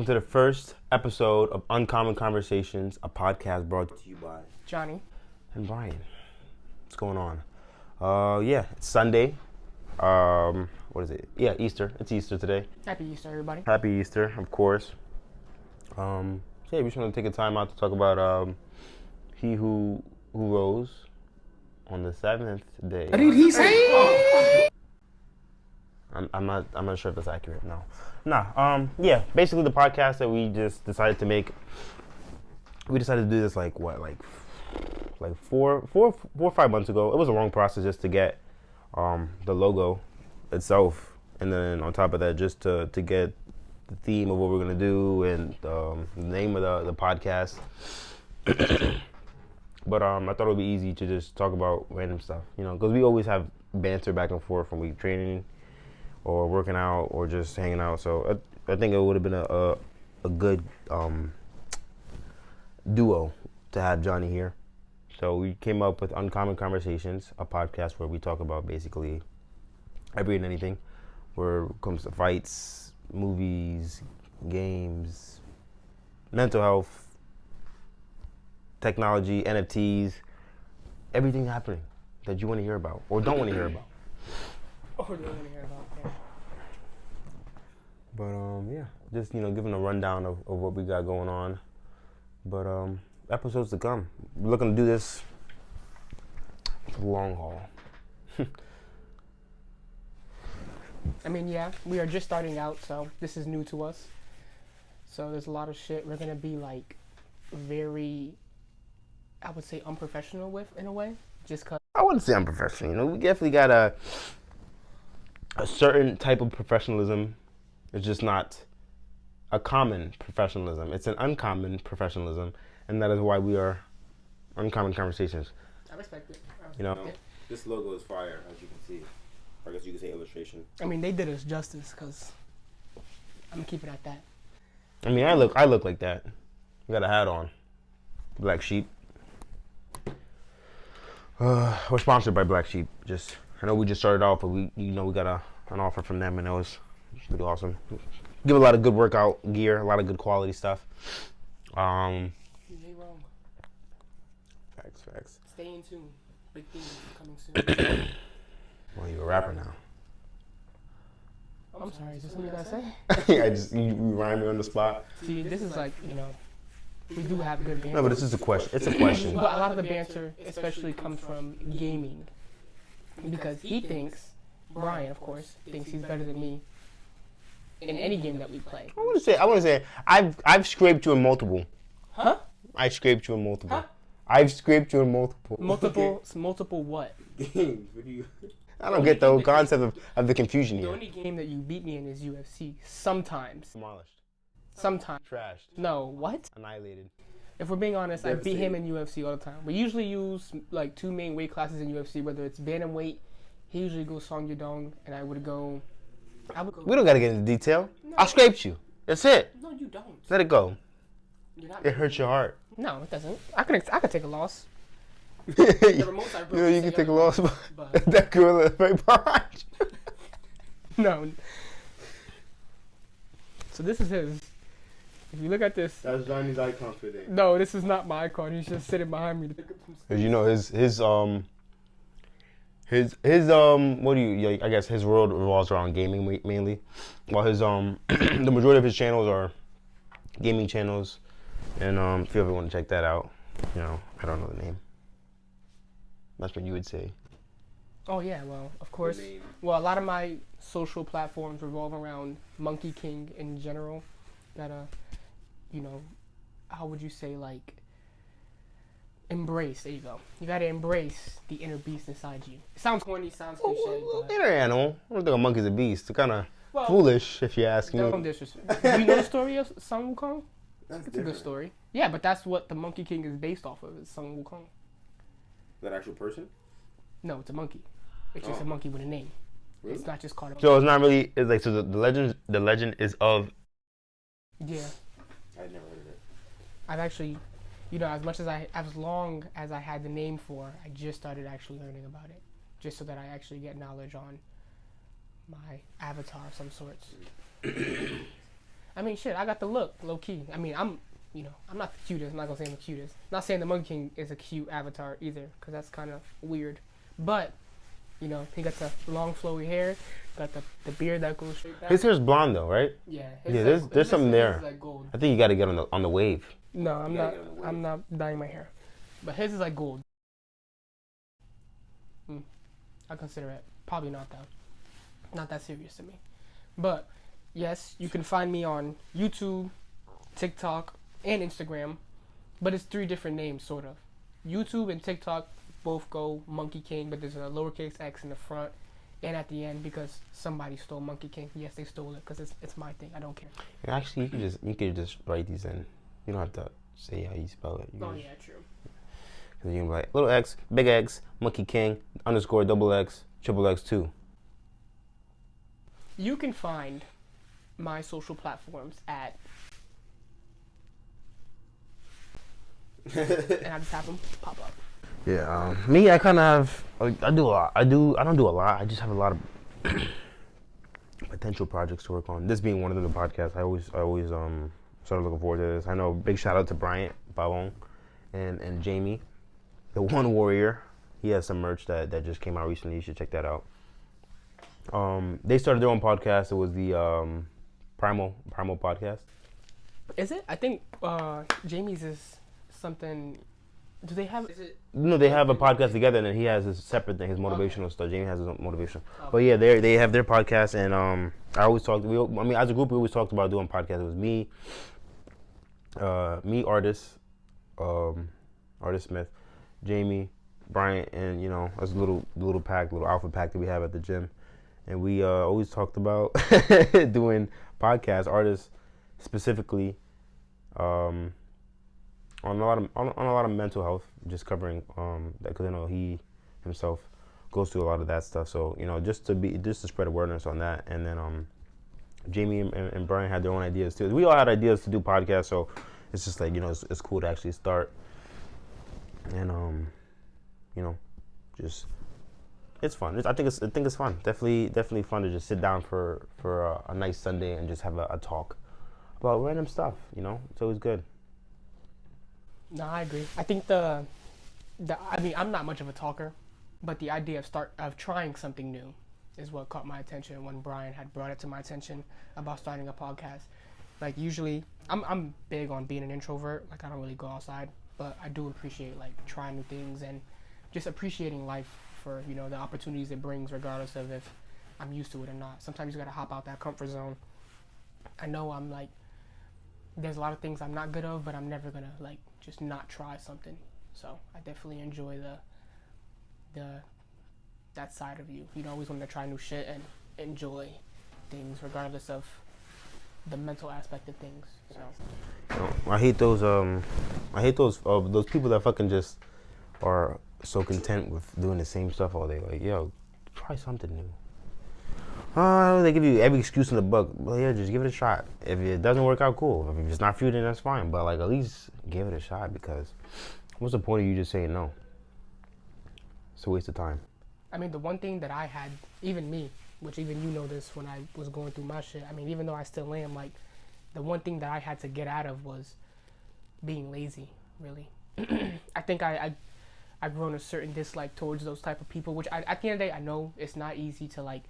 to the first episode of Uncommon Conversations, a podcast brought to you by Johnny and Brian. What's going on? It's Sunday. What is it? Yeah, Easter. It's Easter today. Happy Easter, everybody. Happy Easter, of course. We just want to take a time out to talk about he who rose on the seventh day. What did he say? I'm not sure if that's accurate. No. Basically the podcast that we just decided to make. We decided to do this like 4 or 5 months ago. It was a long process just to get the logo itself, and then on top of that, just to get the theme of what we're gonna do and the name of the podcast. But I thought it would be easy to just talk about random stuff, because we always have banter back and forth when we training or working out or just hanging out. So I think it would have been a good duo to have Johnny here. So we came up with Uncommon Conversations, a podcast where we talk about basically every and anything, where it comes to fights, movies, games, mental health, technology, NFTs, everything happening that you want to hear about or don't want to hear about. But just giving a rundown of what we got going on. But episodes to come. We're looking to do this for the long haul. I mean, yeah, we are just starting out, so this is new to us. So there's a lot of shit we're gonna be like very, I would say, unprofessional with in a way, just cause. I wouldn't say unprofessional. We definitely got a certain type of professionalism. It's just not a common professionalism. It's an uncommon professionalism, and that is why we are Uncommon Conversations. I respect it. This logo is fire, as you can see. I guess you could say illustration. I mean, they did us justice, cause I'm gonna keep it at that. I mean, I look like that. I got a hat on. Black Sheep. We're sponsored by Black Sheep. I know we just started off, but we got an offer from them, and it was pretty awesome. Give a lot of good workout gear, a lot of good quality stuff. You ain't wrong. Facts. Stay in tune. Big things coming soon. Well, you're a rapper now. I'm sorry, is this something you gotta say? You rhyme me on the spot. See, this is like, we do have good banter. No, but this is a question. It's a question. But a lot of the banter especially comes from gaming. Because he thinks, Brian, of course, thinks he's better than me in any game that we play. I want to say, I've scraped you in multiple. Huh? I scraped you in multiple. Huh? I've scraped you in multiple. Multiple what? Games. I don't get the whole concept of the confusion The here. only game that you beat me in is UFC. Sometimes. Demolished. Sometimes. Trashed. No, what? Annihilated. If we're being honest, I beat him in UFC all the time. We usually use like 2 main weight classes in UFC, whether it's bantamweight. He usually goes Song Yudong, and I would go. We don't gotta get into detail. No. I scraped you. That's it. No, you don't. Let it go. You're not. It hurts your heart. No, it doesn't. I could take a loss. You remotes I broke can take a loss, but that gorilla right behind you. no. So this is his. If you look at this. That's Johnny's icon for today. No, this is not my icon. He's just sitting behind me to pick up some stuff. His what do you, I guess his world revolves around gaming mainly, while his the majority of his channels are gaming channels, and if you ever want to check that out, I don't know the name. That's what you would say. Oh yeah, well, of course. Well, a lot of my social platforms revolve around Monkey King in general. That how would you say, like, embrace? There you go. You gotta embrace the inner beast inside you. It sounds corny, sounds cliche. But Inner animal. I don't think a monkey's a beast. They're kind of foolish, if you ask me. Don't disrespect. Do you know the story of Sun Wukong? It's a good story. Yeah, but that's what the Monkey King is based off of. Is Sun Wukong. That actual person? No, it's a monkey. It's just a monkey with a name. Really? It's not just called a monkey. So it's not really. It's like, so the legend is of. Yeah. I'd never heard of it. I've actually, as long as I had the name for, I just started actually learning about it, just so that I actually get knowledge on my avatar of some sorts. I mean, shit, I got the look, low key. I mean, I'm not the cutest. I'm not gonna say I'm the cutest. Not saying the Monkey King is a cute avatar either, because that's kind of weird. But he got the long flowy hair, got the beard that goes straight back. His hair's blonde though, right? Yeah. There's something there. Like gold. I think you got to get on the wave. No, I'm not. I'm not dyeing my hair, but his is like gold. I consider it probably not though. Not that serious to me. But yes, you can find me on YouTube, TikTok, and Instagram. But it's 3 different names, sort of. YouTube and TikTok both go Monkey King, but there's a lowercase x in the front and at the end because somebody stole Monkey King. Yes, they stole it because it's my thing. I don't care. And actually, you could just write these in. You don't have to say how you spell it. Oh yeah, true. Because you can be like little X, big X, Monkey King, _ double X, triple X2. You can find my social platforms at and I just have them pop up. Yeah, me, I kind of have, I do a lot. I don't do a lot. I just have a lot of potential projects to work on. This being one of the podcasts, I always started looking forward to this. I know, big shout out to Bryant Babong and Jamie, the One Warrior. He has some merch that just came out recently. You should check that out. They started their own podcast. It was the Primal podcast. Is it? I think Jamie's is something. Do they have? Is it? No, they have a podcast together, and then he has his separate thing, his motivational stuff. Jamie has his own motivational. But yeah, they have their podcast, and I always talked. As a group, we always talked about doing podcasts. It was me, Artist Smith, Jamie, Bryant, and us little alpha pack that we have at the gym, and we always talked about doing podcasts, artists specifically. On a lot of mental health, just covering that, because he himself goes through a lot of that stuff. So just to spread awareness on that, and then Jamie and Brian had their own ideas too. We all had ideas to do podcasts, so it's just like it's cool to actually start, and just it's fun. I think it's fun. Definitely fun to just sit down for a nice Sunday and just have a talk about random stuff. It's always good. No, I agree. I think I mean, I'm not much of a talker, but the idea of trying something new is what caught my attention when Brian had brought it to my attention about starting a podcast. Like usually, I'm big on being an introvert. Like I don't really go outside, but I do appreciate like trying new things and just appreciating life for the opportunities it brings, regardless of if I'm used to it or not. Sometimes you gotta hop out that comfort zone. I know I'm like, there's a lot of things I'm not good of, but I'm never gonna like just not try something. So I definitely enjoy that side of you. Always want to try new shit and enjoy things regardless of the mental aspect of things. So I hate those people that fucking just are so content with doing the same stuff all day. Like, yo, try something new. They give you every excuse in the book. Well, yeah, just give it a shot. If it doesn't work out, cool. If it's not for you, then that's fine. But like, at least give it a shot, because what's the point of you just saying no? It's a waste of time. I mean, the one thing that I had, even me, which even this when I was going through my shit. I mean, even though I still am, like, the one thing that I had to get out of was being lazy. Really, I think I've grown a certain dislike towards those type of people. Which at the end of the day, I know it's not easy to like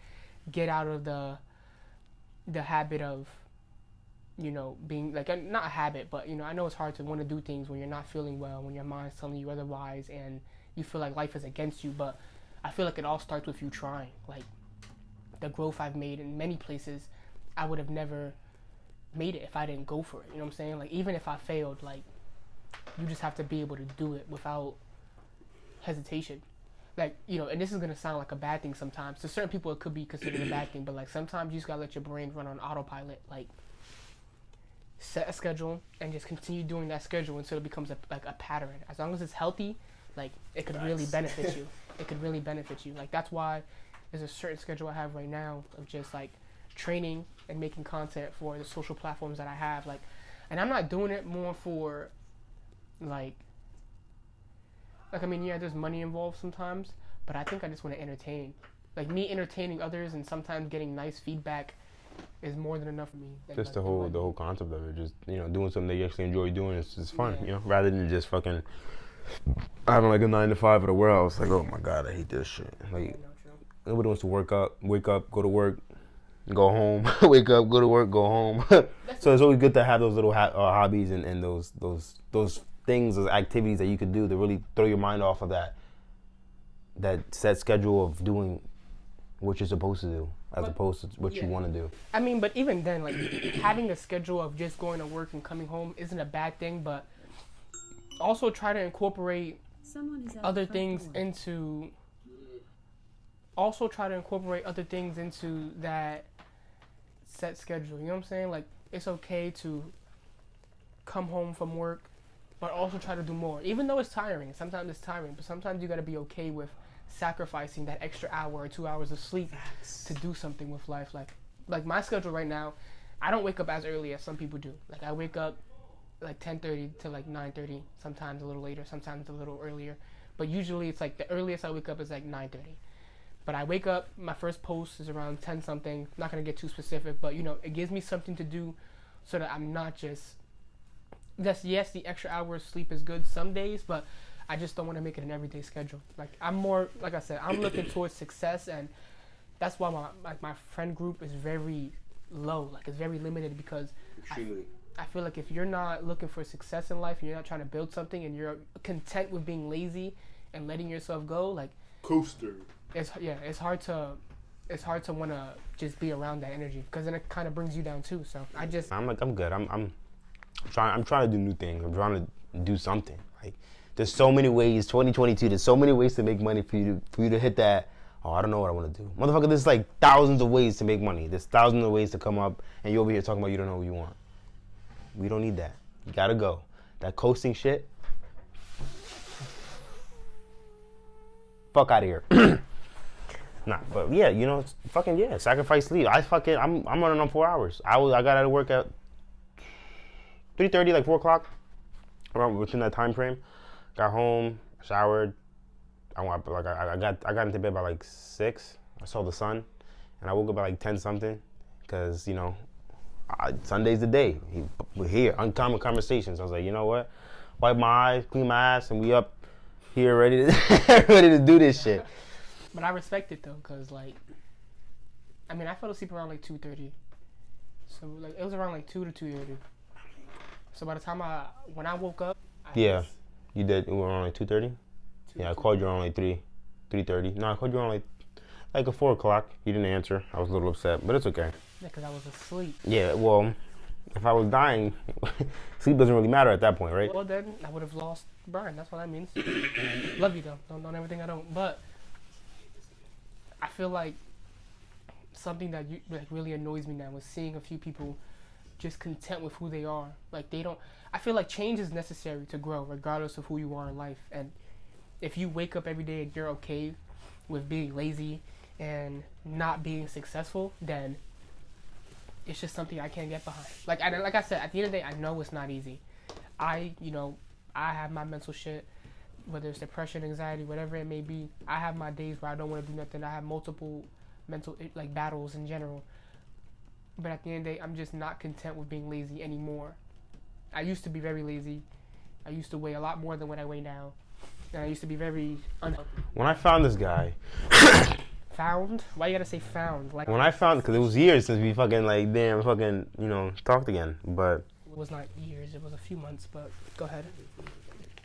get out of the habit of being like, not a habit, but I know it's hard to want to do things when you're not feeling well, when your mind's telling you otherwise, and you feel like life is against you. But I feel like it all starts with you trying. Like the growth I've made in many places, I would have never made it if I didn't go for it. You know what I'm saying? Like, even if I failed, like, you just have to be able to do it without hesitation. Like, and this is going to sound like a bad thing sometimes. To certain people, it could be considered a bad thing, but like sometimes you just got to let your brain run on autopilot. Like, set a schedule and just continue doing that schedule until it becomes a pattern. As long as it's healthy, like, it could really benefit you. It could really benefit you. Like, that's why there's a certain schedule I have right now of just like training and making content for the social platforms that I have. Like, and I'm not doing it more for like, I mean, yeah, there's money involved sometimes, but I think I just want to entertain. Like, me entertaining others and sometimes getting nice feedback is more than enough for me. Just the whole concept of it, just doing something that you actually enjoy doing is fun. Rather than just fucking having like a 9 to 5 at a warehouse. Like, oh my god, I hate this shit. Like, nobody wants to wake up, go to work, go home, wake up, go to work, go home. So it's always good to have those little hobbies and those things, those activities that you could do to really throw your mind off of that set schedule of doing what you're supposed to do as opposed to what you want to do. I mean, but even then, like having a schedule of just going to work and coming home isn't a bad thing, but also try to incorporate other things into that set schedule. You know what I'm saying? Like, it's okay to come home from work, but also try to do more. Even though it's tiring, sometimes it's tiring, but sometimes you gotta be okay with sacrificing that extra hour or 2 hours of sleep to do something with life. Like my schedule right now, I don't wake up as early as some people do. Like, I wake up like 10:30 to like 9:30, sometimes a little later, sometimes a little earlier. But usually it's like the earliest I wake up is like 9:30. But I wake up, my first post is around 10 something. I'm not gonna get too specific, but it gives me something to do so that I'm not just yes, the extra hour of sleep is good some days, but I just don't want to make it an everyday schedule. Like, I'm more, like I said, I'm looking towards success, and that's why my friend group is very low. Like, it's very limited because I feel like if you're not looking for success in life and you're not trying to build something and you're content with being lazy and letting yourself go, like coaster. It's hard to want to just be around that energy because then it kind of brings you down too. So I'm good. I'm trying to do new things. I'm trying to do something. Like, there's so many ways. 2022. There's so many ways to make money for you to hit that. Oh, I don't know what I want to do, motherfucker. There's like thousands of ways to make money. There's thousands of ways to come up, and you're over here talking about you don't know what you want. We don't need that. You gotta go. That coasting shit. Fuck out of here. Nah, but yeah, sacrifice sleep. I'm running on 4 hours. I got out of work at 3:30, like 4 o'clock, around within that time frame. Got home, showered. I got into bed by like 6. I saw the sun, and I woke up at like 10 something, because Sunday's the day. We're here, uncommon conversations. I was like, you know what? Wipe my eyes, clean my ass, and we up here ready to do this shit. But I respect it though, cause like, I fell asleep around like 2:30, so like it was around like 2 to 2:30. So by the time when I woke up, you did. It was around like 2:30. Yeah, I called you around like 3:30. No, I called you around like at 4 o'clock. You didn't answer. I was a little upset, but it's okay. Yeah, cause I was asleep. Yeah, well, if I was dying, sleep doesn't really matter at that point, right? Well, then I would have lost Brian. That's what that means. Love you though. Don't everything I don't. But I feel like something that really annoys me now is seeing a few people just content with who they are. Like, they don't. I feel like change is necessary to grow, regardless of who you are in life. And if you wake up every day and you're okay with being lazy and not being successful, then it's just something I can't get behind. Like I said, at the end of the day, I know it's not easy. I have my mental shit, whether it's depression, anxiety, whatever it may be. I have my days where I don't want to do nothing. I have multiple mental battles in general. But at the end of the day, I'm just not content with being lazy anymore. I used to be very lazy. I used to weigh a lot more than what I weigh now. And I used to be very unhealthy. When I found this guy... Found? Why you gotta say found? Like, when I found... Because it was years since we talked again, but... It was not years. It was a few months, but go ahead.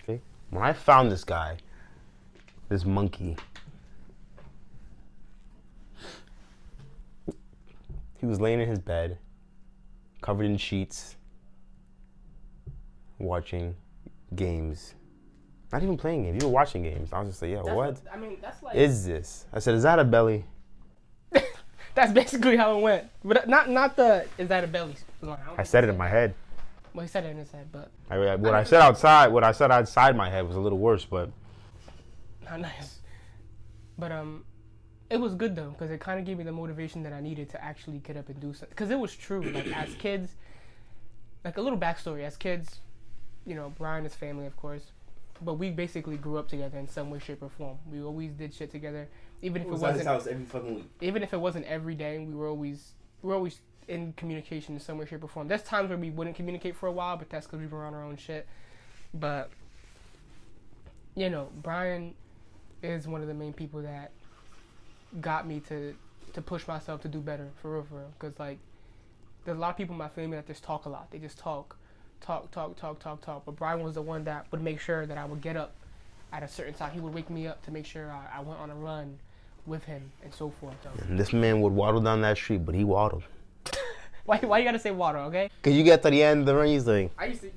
Okay. When I found this guy, this monkey... He was laying in his bed, covered in sheets, watching games. Not even playing games. You were watching games. I was just like, what? That's like... Is this? I said, is that a belly? That's basically how it went. But not the, is that a belly line. I said it in my head. Well, he said it in his head, but... What I said outside my head was a little worse, but... Not nice. But, it was good though, because it kind of gave me the motivation that I needed to actually get up and do something. Because it was true. Like, as kids, like a little backstory. As kids, Brian is family, of course, but we basically grew up together in some way, shape, or form. We always did shit together, even if it wasn't. At his house every fucking week. Even if it wasn't every day, we were always we're always in communication in some way, shape, or form. There's times where we wouldn't communicate for a while, but that's because we were on our own shit. But you know, Brian is one of the main people that got me to push myself to do better, for real, for real. Because like, there's a lot of people in my family that just talk a lot. They just talk. But Brian was the one that would make sure that I would get up at a certain time. He would wake me up to make sure I went on a run with him and so forth. So. And this man would waddle down that street, but he waddled. Why you gotta say water, okay? Cause you get to the end of the run, he's like. I used to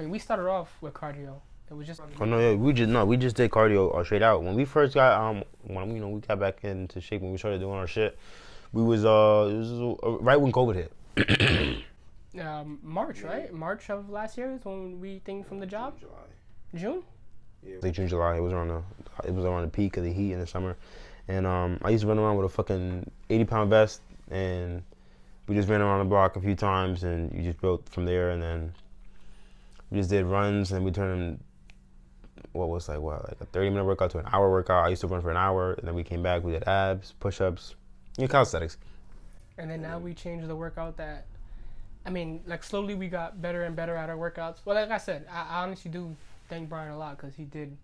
we started off with cardio. It was just. Oh no, yeah, we just did cardio straight out. When we first got when we got back into shape, when we started doing our shit, we was it was right when COVID hit. March, right? March of last year is when we think from the job. June. Yeah. Late June, July. It was around the peak of the heat in the summer, and I used to run around with a fucking 80-pound vest, and we just ran around the block a few times, and you just built from there, and then we just did runs, and we turned like a 30-minute workout to an hour workout. I used to run for an hour, and then we came back. We did abs, push-ups, calisthenics. And then now we changed the workout that. I mean, like, slowly we got better and better at our workouts. Well, like I said, I honestly do thank Brian a lot because he did.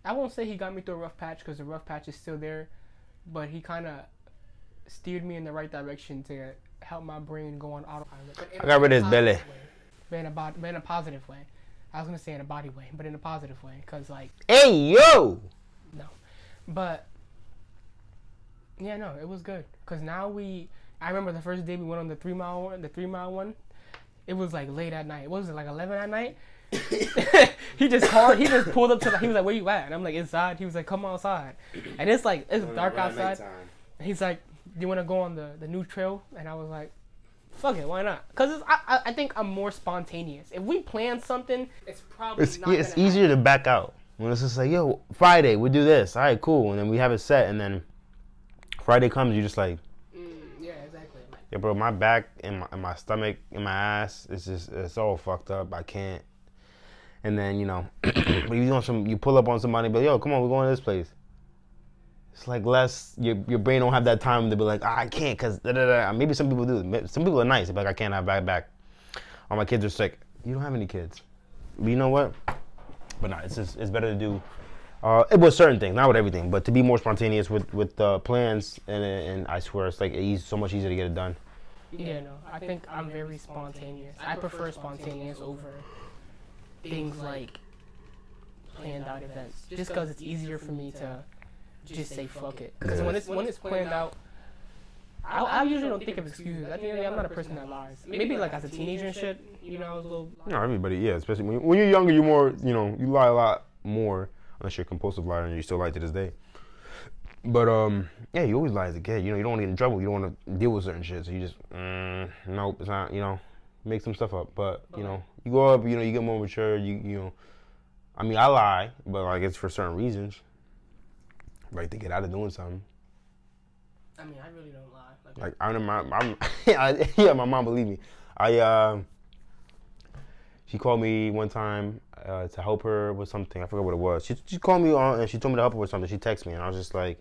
I won't say he got me through a rough patch because the rough patch is still there, but he kind of steered me in the right direction to help my brain go on autopilot. I got rid of his belly. In a positive way. I was going to say in a body way, but in a positive way because, like... Hey, yo! No. But, yeah, no, it was good because now I remember the first day we went on the 3-mile one. It was like late at night. What was it, like 11 at night? He just pulled up to he was like, where you at? And I'm like, inside. He was like, come outside. And it's dark outside. And he's like, do you want to go on the new trail? And I was like, fuck it, why not? Because I think I'm more spontaneous. If we plan something, it's probably it's easier to back out. When it's just like, yo, Friday, we'll do this. All right, cool. And then we have it set. And then Friday comes, you're just like, yeah, bro, my back and my stomach and my ass, it's all fucked up. I can't. And then, you pull up on somebody, but yo, come on, we're going to this place. It's like your brain don't have that time to be like, I can't, because maybe some people do. Some people are nice. They're like, I can't have back. Or my kids are sick. You don't have any kids. But you know what? But no, it's better to do it was certain things, not with everything, but to be more spontaneous with plans, and I swear it's like so much easier to get it done. Yeah, no, I think I'm very spontaneous. I prefer spontaneous over things like planned out events, just because it's easier for me to just say fuck it. Because when it's planned out, I usually don't think of excuses. At the end of the day, I'm not a person that lies. Maybe like as a teenager and shit, I was a little. No, everybody, yeah, especially when you're younger, you're more, you lie a lot more. Unless you're a compulsive liar and you still lie to this day. But, yeah, you always lie as a kid. You don't want to get in trouble. You don't want to deal with certain shit. So you just, nope, it's not, make some stuff up. But, you go up, you get more mature. I mean, I lie, but, like, it's for certain reasons. Like, to get out of doing something. I mean, I really don't lie. Like I remember, yeah, my mom believed me. She called me one time to help her with something. I forgot what it was. She called me on and she told me to help her with something. She texted me and I was just like,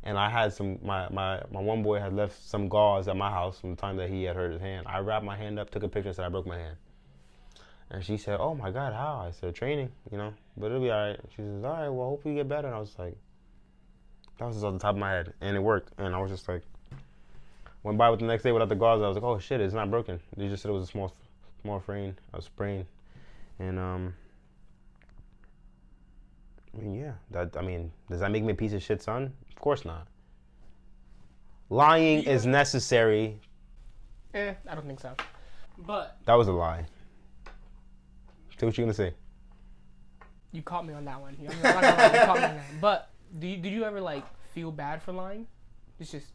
and I had my one boy had left some gauze at my house from the time that he had hurt his hand. I wrapped my hand up, took a picture, and said I broke my hand. And she said, "Oh my God, how?" I said, "Training, but it'll be all right." She says, "All right, well, hopefully you get better." And I was like, that was just on the top of my head, and it worked. And I was just like, went by with the next day without the gauze. I was like, "Oh shit, it's not broken." They just said it was a small a sprain, and I mean, yeah. Does that make me a piece of shit, son? Of course not. Lying is necessary. I don't think so. But that was a lie. Say what you're gonna say. You caught me on that one. I'm not gonna lie, you caught me on that. But did you ever feel bad for lying? It's just,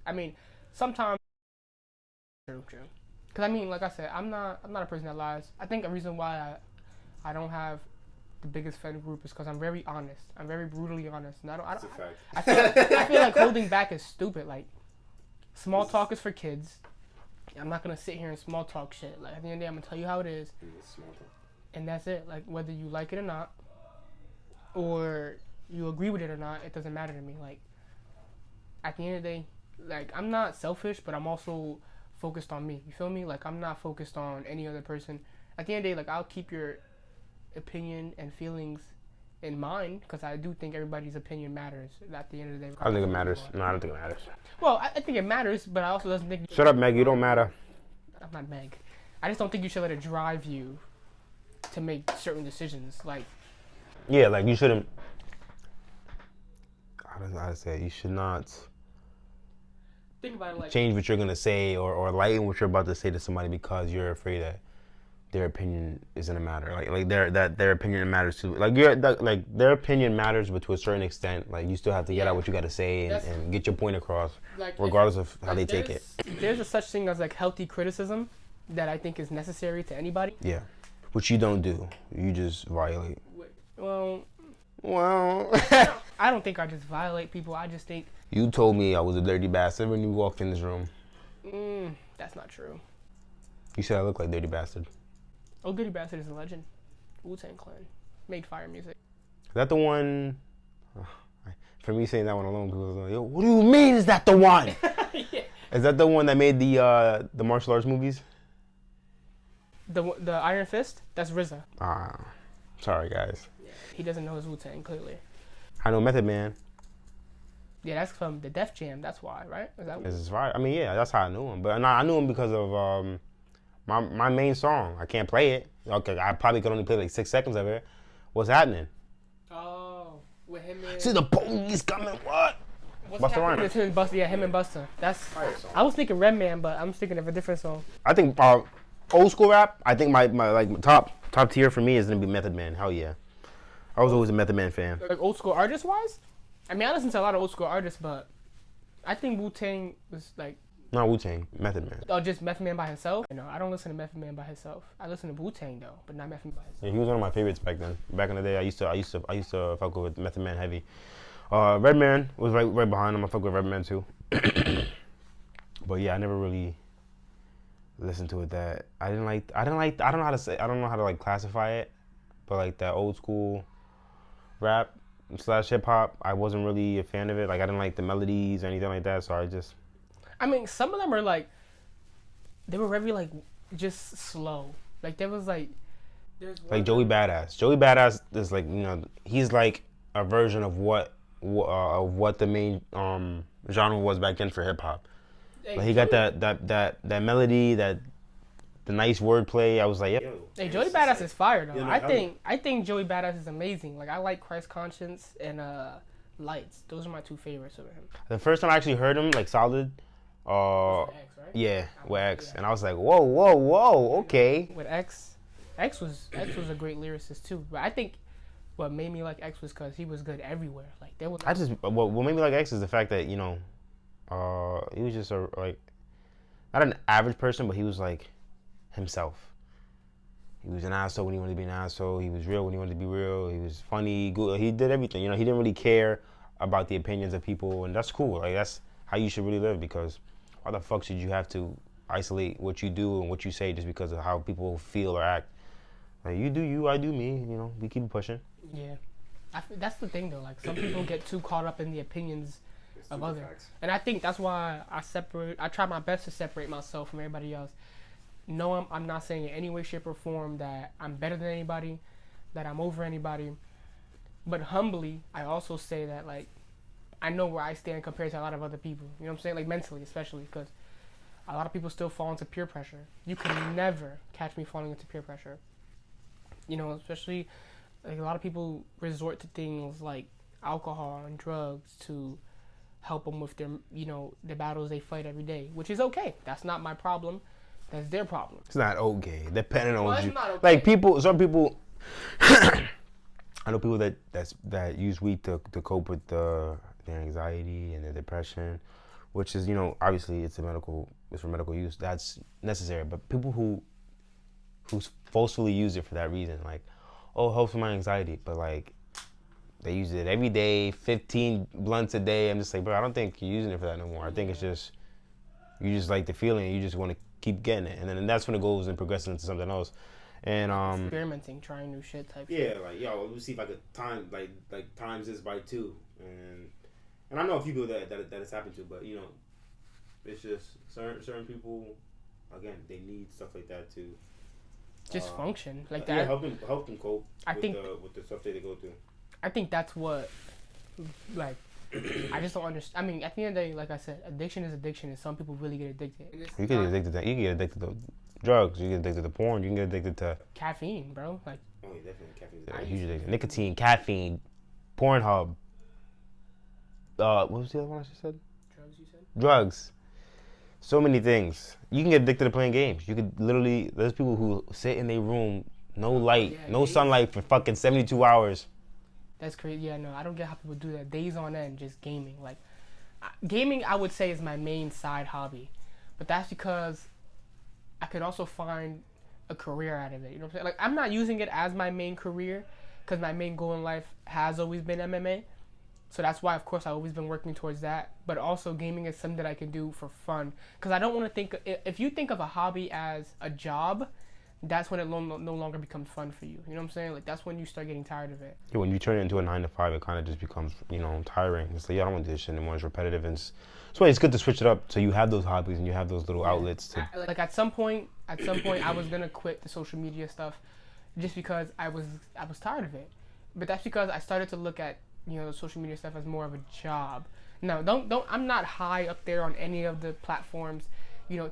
sometimes. True. Because like I said, I'm not a person that lies. I think a reason why I don't have the biggest friend group is because I'm very honest. I'm very brutally honest. And That's a fact. I feel like holding back is stupid. Like, small talk is for kids. I'm not gonna sit here and small talk shit. Like, at the end of the day, I'm gonna tell you how it is. And that's it. Like, whether you like it or not, or you agree with it or not, it doesn't matter to me. Like, at the end of the day, like I'm not selfish, but I'm also focused on me. You feel me? Like I'm not focused on any other person. At the end of the day, like I'll keep your opinion and feelings in mind because I do think everybody's opinion matters. At the end of the day, I don't think it matters. No, I don't think it matters. well, I think it matters, but I also doesn't think. Shut up, Meg. You don't matter. I'm not Meg. I just don't think you should let it drive you to make certain decisions. Like, yeah, like you shouldn't. I don't know how to say it. You should not think about it like change what you're gonna say or lighten what you're about to say to somebody because you're afraid that their opinion isn't a matter. Like their opinion matters too. Like their opinion matters, but to a certain extent, like you still have to get out what you got to say and get your point across, like regardless of how they take it. There's a such thing as like healthy criticism that I think is necessary to anybody. Yeah, which you don't do. You just violate. Well, I don't think I just violate people. I just think you told me I was a dirty bastard when you walked in this room. That's not true. You said I look like Dirty Bastard. Oh, Dirty Bastard is a legend. Wu-Tang Clan made fire music. Is that the one? For me saying that one alone, people are like, "Yo, what do you mean? Is that the one?" Yeah. Is that the one that made the martial arts movies? The Iron Fist? That's RZA. Sorry guys. Yeah. He doesn't know his Wu-Tang clearly. I know Method Man. Yeah, that's from the Def Jam. That's why, right? Is that? This is right. I mean, yeah, that's how I knew him. But I knew him because of my main song. I can't play it. Okay, I probably could only play like 6 seconds of it. What's happening? Oh, with him and... See the police coming. What? Busta Rhymes. Him and Busta. Yeah, him and Busta. That's. I was thinking Redman, but I'm thinking of a different song. I think old school rap. I think my like top tier for me is gonna be Method Man. Hell yeah. I was always a Method Man fan. Like old school artist wise, I mean I listen to a lot of old school artists, but I think Wu-Tang was like. Not Wu-Tang, Method Man. Oh, just Method Man by himself? No, I don't listen to Method Man by himself. I listen to Wu-Tang though, but not Method Man by himself. Yeah, he was one of my favorites back then. Back in the day, I used to fuck with Method Man heavy. Redman was right behind him. I fuck with Redman too. But yeah, I never really listened to it. That I don't know how to say. I don't know how to like classify it. But like that old school rap / hip hop, I wasn't really a fan of it. Like I didn't like the melodies or anything like that. So I mean, some of them are like, they were very like, just slow. Like there was like, like Joey Badass. Joey Badass is like, you know, he's like a version of what the main genre was back then for hip hop. Like he got that melody, the nice wordplay. I was like, yeah. Hey, Joey Badass is fire though. I think Joey Badass is amazing. Like I like Christ Conscience and Lights. Those are my two favorites of him. The first time I actually heard him like solid. X, right? Yeah, with X, yeah. And I was like, whoa, okay. With X was a great lyricist too. But I think what made me like X was because he was good everywhere. Like there was. What made me like X is the fact that, you know, he was just not an average person, but he was like himself. He was an asshole when he wanted to be an asshole. He was real when he wanted to be real. He was funny, good. He did everything. You know, he didn't really care about the opinions of people, and that's cool. Like that's how you should really live, because why the fuck should you have to isolate what you do and what you say just because of how people feel or act? Like you do you, I do me. You know, we keep pushing. Yeah, that's the thing though. Like some people get too caught up in the opinions of others, and I think that's why I try my best to separate myself from everybody else. No, I'm not saying in any way, shape, or form that I'm better than anybody, that I'm over anybody, but humbly, I also say that like I know where I stand compared to a lot of other people. You know what I'm saying? Like mentally, especially, because a lot of people still fall into peer pressure. You can never catch me falling into peer pressure. You know, especially like a lot of people resort to things like alcohol and drugs to help them with their, you know, the battles they fight every day, which is okay. That's not my problem. That's their problem. It's not okay. Depending on well, you. Not okay. Like some people. I know people that use weed to cope with their anxiety and their depression, which is, you know, obviously it's for medical use. That's necessary. But people who forcefully use it for that reason, like, oh, helps with my anxiety, but like they use it every day, 15 blunts a day. I'm just like, bro, I don't think you're using it for that no more. I think it's just you just like the feeling. You just want to keep getting it, and then that's when it goes and progresses into something else. And experimenting, trying new shit type. Yeah, shit. Like yo, let's see if I could times this by 2, and I know a few people that it's happened to, but you know, It's just certain people, again, they need stuff like that to just function like yeah, that. help them cope I think with the stuff that they go through. I think that's what, like, I just don't understand. I mean, at the end of the day, like I said, addiction is addiction, and some people really get addicted. You can get addicted to. You can get addicted to drugs. You can get addicted to porn. You can get addicted to caffeine, bro. Like, oh, yeah, definitely caffeine. I Huge used to- addiction. Nicotine, caffeine, Pornhub. What was the other one I just said? drugs, you said? Drugs. So many things. You can get addicted to playing games. You could literally. There's people who sit in their room, no light, Yeah, no days. sunlight for fucking 72 hours. That's crazy. Yeah, no, I don't get how people do that. Days on end, just gaming. Like, gaming, I would say, is my main side hobby, but that's because I could also find a career out of it. You know what I'm saying? Like, I'm not using it as my main career because my main goal in life has always been MMA. So that's why, of course, I've always been working towards that. But also, gaming is something that I can do for fun. Because I don't want to think... If you think of a hobby as a job, that's when it no longer becomes fun for you. You know what I'm saying? Like, that's when you start getting tired of it. Yeah, when you turn it into a 9 to 5, it kind of just becomes, tiring. It's like, yeah, I don't want to do this shit anymore. It's repetitive. And so it's good to switch it up so you have those hobbies and you have those little outlets. To... Like, at some point, I was going to quit the social media stuff just because I was tired of it. But that's because I started to look at, the social media stuff as more of a job. Now, don't I'm not high up there on any of the platforms.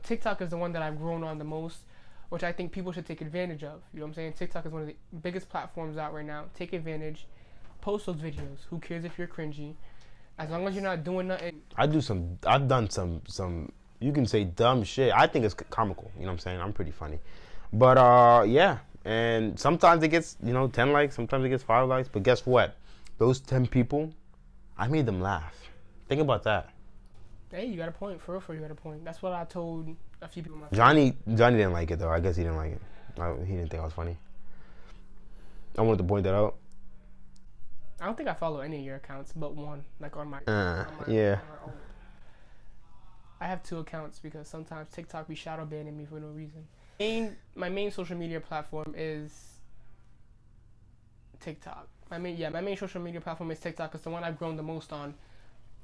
TikTok is the one that I've grown on the most, which I think people should take advantage of. You know what I'm saying? TikTok is one of the biggest platforms out right now. Take advantage. Post those videos. Who cares if you're cringy? As long as you're not doing nothing. I've done some, you can say dumb shit. I think it's comical. You know what I'm saying? I'm pretty funny. But, yeah. And sometimes it gets, 10 likes. Sometimes it gets 5 likes. But guess what? Those 10 people, I made them laugh. Think about that. Hey, you got a point. For real, you got a point. That's what I told a few people. Johnny didn't like it, though. I guess he didn't like it. He didn't think I was funny. I wanted to point that out. I don't think I follow any of your accounts, but one, like on my yeah. own. I have 2 accounts because sometimes TikTok be shadow banning me for no reason. My main social media platform is TikTok. My main social media platform is TikTok. It's the one I've grown the most on,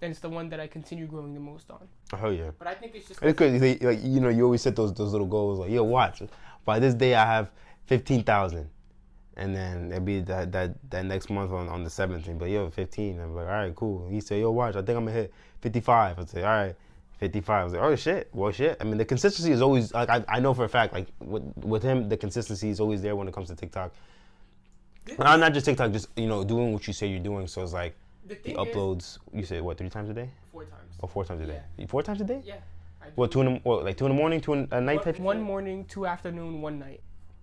and it's the one that I continue growing the most on. Oh yeah. But I think it's just. It's crazy. Like, you always set those little goals. Like, yo, watch. By this day, I have 15,000. And then it'd be that next month on the 7th, and be like, yo, 15. I'm like, all right, cool. He said, yo, watch, I think I'm gonna hit 55. I'd say, all right, 55. I was like, oh shit, well shit. I mean, the consistency is always like I know for a fact, like with him, the consistency is always there when it comes to TikTok. Not just TikTok, just doing what you say you're doing. So it's like he uploads. You say what, 3 times a day? 4 times. Oh, 4 times a day. Yeah. 4 times a day? Yeah. What, 2 in the morning, 2 in the night type? One morning, 2 afternoon, 1 night.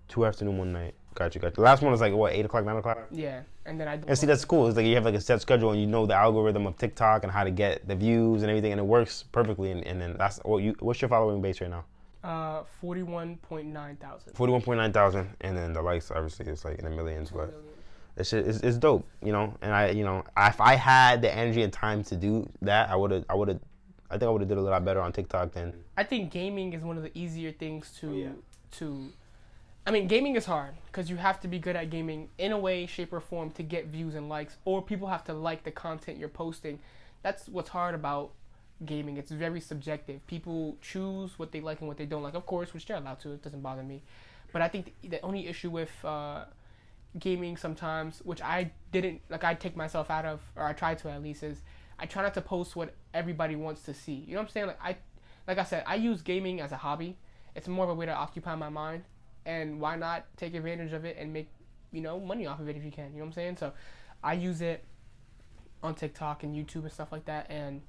2 afternoon, 1 night. Got you. The last one was like what, 8 o'clock, 9 o'clock? Yeah, and then I. And see, that's cool. It's like you have like a set schedule, and you know the algorithm of TikTok and how to get the views and everything, and it works perfectly. And then that's what's your following base right now? 41.9 thousand. 41.9 thousand, and then the likes obviously it's like in the millions, but it's dope, And if I had the energy and time to do that, I think I would have did a lot better on TikTok than. I think gaming is one of the easier things to. I mean, gaming is hard because you have to be good at gaming in a way, shape, or form to get views and likes, or people have to like the content you're posting. That's what's hard about gaming. It's very subjective. People choose what they like and what they don't like, of course, which they're allowed to. It doesn't bother me. But I think the only issue with gaming sometimes, which I didn't, like I take myself out of, or I try to at least, is I try not to post what everybody wants to see. You know what I'm saying? Like I said, I use gaming as a hobby. It's more of a way to occupy my mind. And why not take advantage of it and make, money off of it if you can. You know what I'm saying? So I use it on TikTok and YouTube and stuff like that, and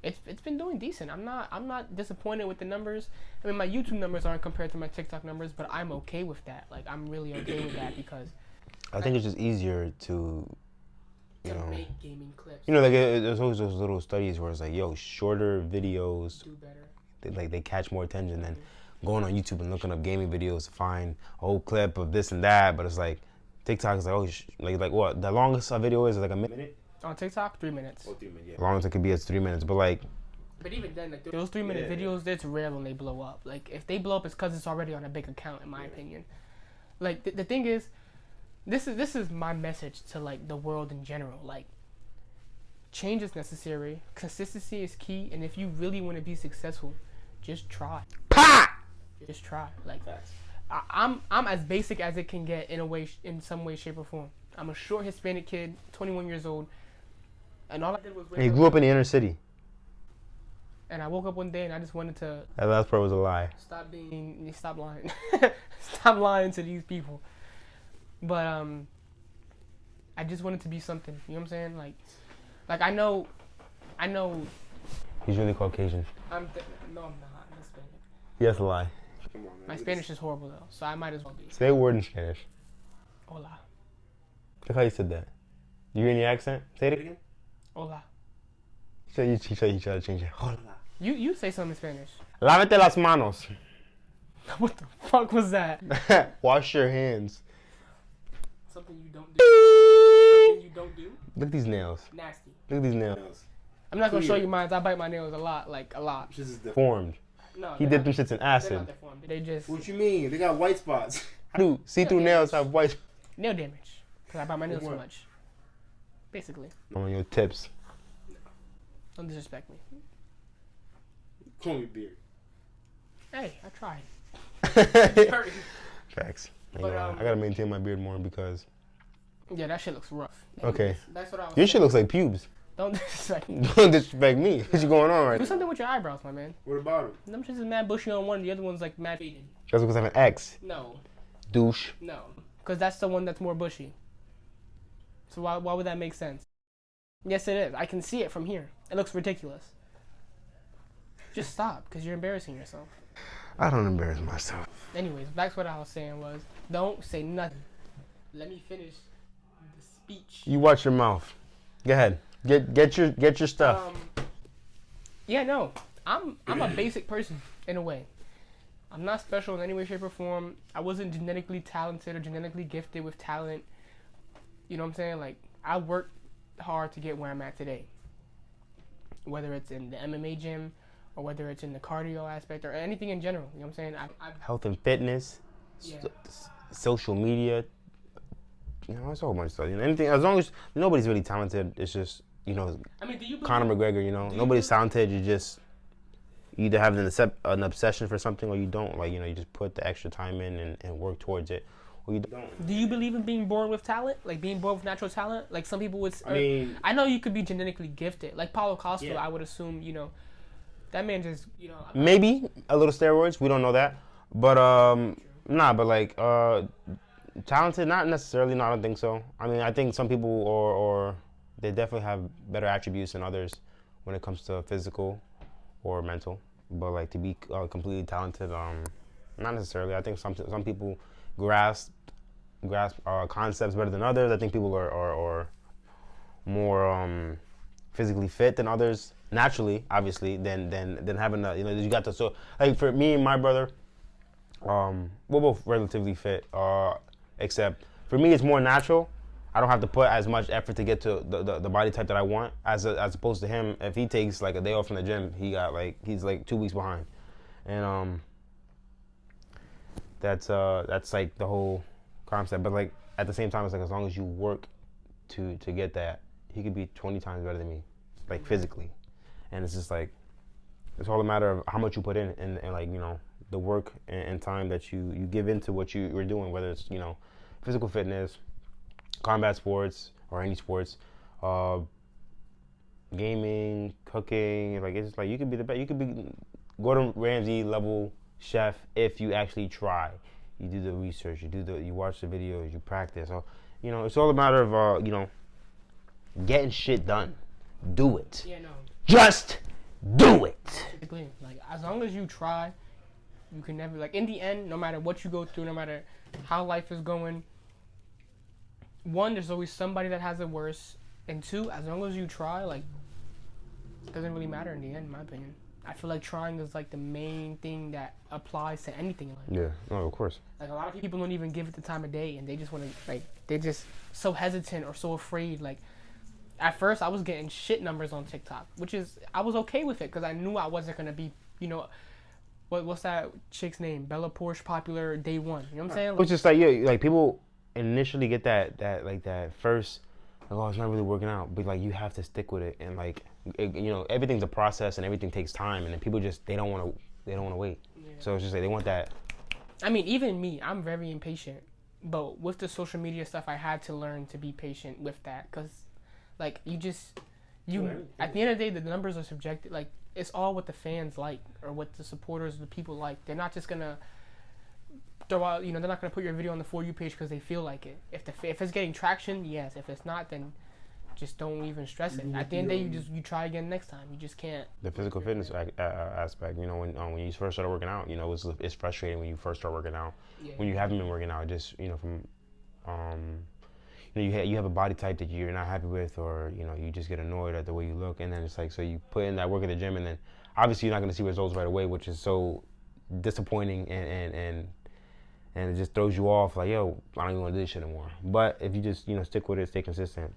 it's been doing decent. I'm not disappointed with the numbers. I mean, my YouTube numbers aren't compared to my TikTok numbers, but I'm okay with that. Like, I'm really okay with that because I think it's just easier to make gaming clips. Like there's always those little studies where it's like, yo, shorter videos do better. They catch more attention than going on YouTube and looking up gaming videos to find a whole clip of this and that. But it's like TikTok is like, like what the longest a video is like a minute. On TikTok, 3 minutes. Oh, 3 minutes. Yeah. As long as it could be, it's 3 minutes. But even then, like those 3-minute videos, it's rare when they blow up. Like if they blow up, it's because it's already on a big account, in my opinion. Like the thing is, this is my message to like the world in general. Like, change is necessary. Consistency is key, and if you really want to be successful, just try. Pa! Just try. Like I'm as basic as it can get in some way, shape, or form. I'm a short Hispanic kid, 21 years old, and all I did was wake He up. grew up in the inner city. And I woke up one day and I just wanted to That last part was a lie. stop lying, stop lying to these people. But I just wanted to be something. You know what I'm saying? Like I know. He's really Caucasian. No, I'm not. I'm Hispanic. Yes, a lie. Come on, man. My Spanish is horrible though, so I might as well be. Say a word in Spanish. Hola. Look how you said that. You hear any accent? Say it again. Hola. You try to change it. Hola. You say something in Spanish. Lávate las manos. What the fuck was that? Wash your hands. Something you don't do. Something you don't do. Look at these nails. Nasty. Look at these nails. I'm not gonna show you mine. I bite my nails a lot. This is different. Formed. No. He did them shits in They're acid. not deformed. They just What you mean? They got white spots. Dude, see-through nails have white nail damage because I bite my nails so What? much. Basically, on your tips. don't disrespect me. Call me beard. Hey, I tried. Facts. But, I gotta maintain my beard more because. Yeah, that shit looks rough. Okay. That's what I was. Your saying. shit looks like pubes. Don't disrespect me. Don't disrespect me. What's going on right Do now? something with your eyebrows, my man. What about him? Them shits is mad bushy on one, the other one's like mad faded. Just because I have an X. No, Douche. no, because that's the one that's more bushy. So why would that make sense? Yes, it is. I can see it from here. It looks ridiculous. Just stop, because you're embarrassing yourself. I don't embarrass myself. Anyways, back to what I was saying was, don't say nothing. Let me finish the speech. You watch your mouth. Go ahead. Get your stuff. Yeah, no, I'm a basic person in a way. I'm not special in any way, shape, or form. I wasn't genetically talented or genetically gifted with talent. You know what I'm saying? Like, I worked hard to get where I'm at today. Whether it's in the MMA gym or whether it's in the cardio aspect or anything in general. You know what I'm saying? Health and fitness. Yeah. Social media. You know, it's a whole bunch of stuff. You know, anything, as long as nobody's really talented, it's just, you know, I mean, do you believe, Conor McGregor, you know, nobody's talented. You either have an obsession for something or you don't. Like, you know, you just put the extra time in and work towards it. Or you don't. Do you believe in being born with talent? Like being born with natural talent? Like some people would. I mean, I know you could be genetically gifted. Like Paulo Costa, Yeah. I would assume, you know, that man just, you know. Maybe a little steroids. We don't know that. But, but like, talented, not necessarily. No, I don't think so. I mean, I think some people or they definitely have better attributes than others when it comes to physical or mental. But like to be completely talented, not necessarily. I think some people grasp concepts better than others. I think people are more physically fit than others naturally, obviously, than having a, you know, you got to, so like for me and my brother, we're both relatively fit, except for me it's more natural. I don't have to put as much effort to get to the body type that I want as opposed to him. If he takes like a day off from the gym, he's like 2 weeks behind, and that's like the whole concept. But like at the same time, it's like as long as you work to get that, he could be 20 times better than me, like physically, and it's just like it's all a matter of how much you put in and like, you know, the work and time that you give into what you're doing, whether it's, you know, physical fitness, combat sports or any sports, gaming, cooking. Like it's just like you could be the best. You could be Gordon Ramsay level chef if you actually try. You do the research. You watch the videos. You practice. So, you know, it's all a matter of you know, getting shit done. Do it. Yeah, no. Just do it. Basically, like as long as you try, you can never, like in the end, no matter what you go through, no matter how life is going, one, there's always somebody that has it worse, and two, as long as you try, like it doesn't really matter in the end, in my opinion. I feel like trying is like the main thing that applies to anything in life. Yeah. No, of course. Like a lot of people don't even give it the time of day, and they just want to, like, they're just so hesitant or so afraid. Like at first I was getting shit numbers on TikTok, which is, I was okay with it because I knew I wasn't gonna be, you know, what's that chick's name? Bella Porsche popular day one. You know what I'm saying? It's just like, yeah, like people initially get that first oh, it's not really working out. But like, you have to stick with it, and like, everything's a process, and everything takes time, and then people just they don't want to wait. Yeah. So it's just like they want that. I mean, even me, I'm very impatient. But with the social media stuff, I had to learn to be patient with that. Because, like, at the end of the day, the numbers are subjective. Like, it's all what the fans like or what the supporters, the people like. They're not just going to throw out, they're not going to put your video on the For You page because they feel like it. If it's getting traction, yes. If it's not, then just don't even stress it. At the end of the day, you try again next time. You just can't. The physical fitness aspect, when you first started working out, it's frustrating when you first start working out. Yeah. When you haven't been working out, just from, you have a body type that you're not happy with, or you just get annoyed at the way you look, and then it's like, so you put in that work at the gym, and then obviously you're not going to see results right away, which is so disappointing, and it just throws you off. Like, yo, I don't even want to do this shit anymore. But if you just stick with it, stay consistent,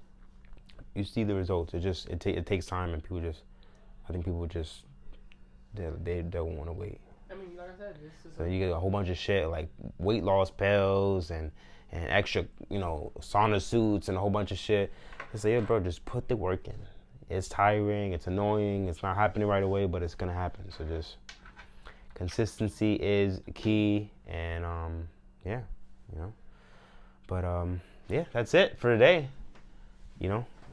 you see the results. It takes time, and I think people just they don't want to wait. I mean, like I said, so you get a whole bunch of shit like weight loss pills and extra, sauna suits and a whole bunch of shit. It's like, yeah, bro, just put the work in. It's tiring, it's annoying, it's not happening right away, but it's gonna happen. So just consistency is key, and yeah, But yeah, that's it for today.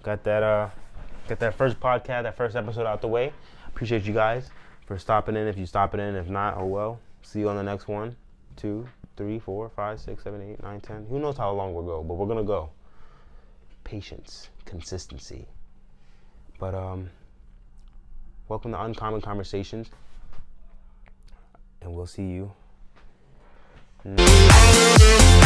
Got that first podcast, that first episode out the way. Appreciate you guys for stopping in. If you stopping in, if not, oh well. See you on the next one. 2, 3, 4, 5, 6, 7, 8, 9, 10. Who knows how long we'll go, but we're gonna go. Patience, consistency. But welcome to Uncommon Conversations, and we'll see you next time.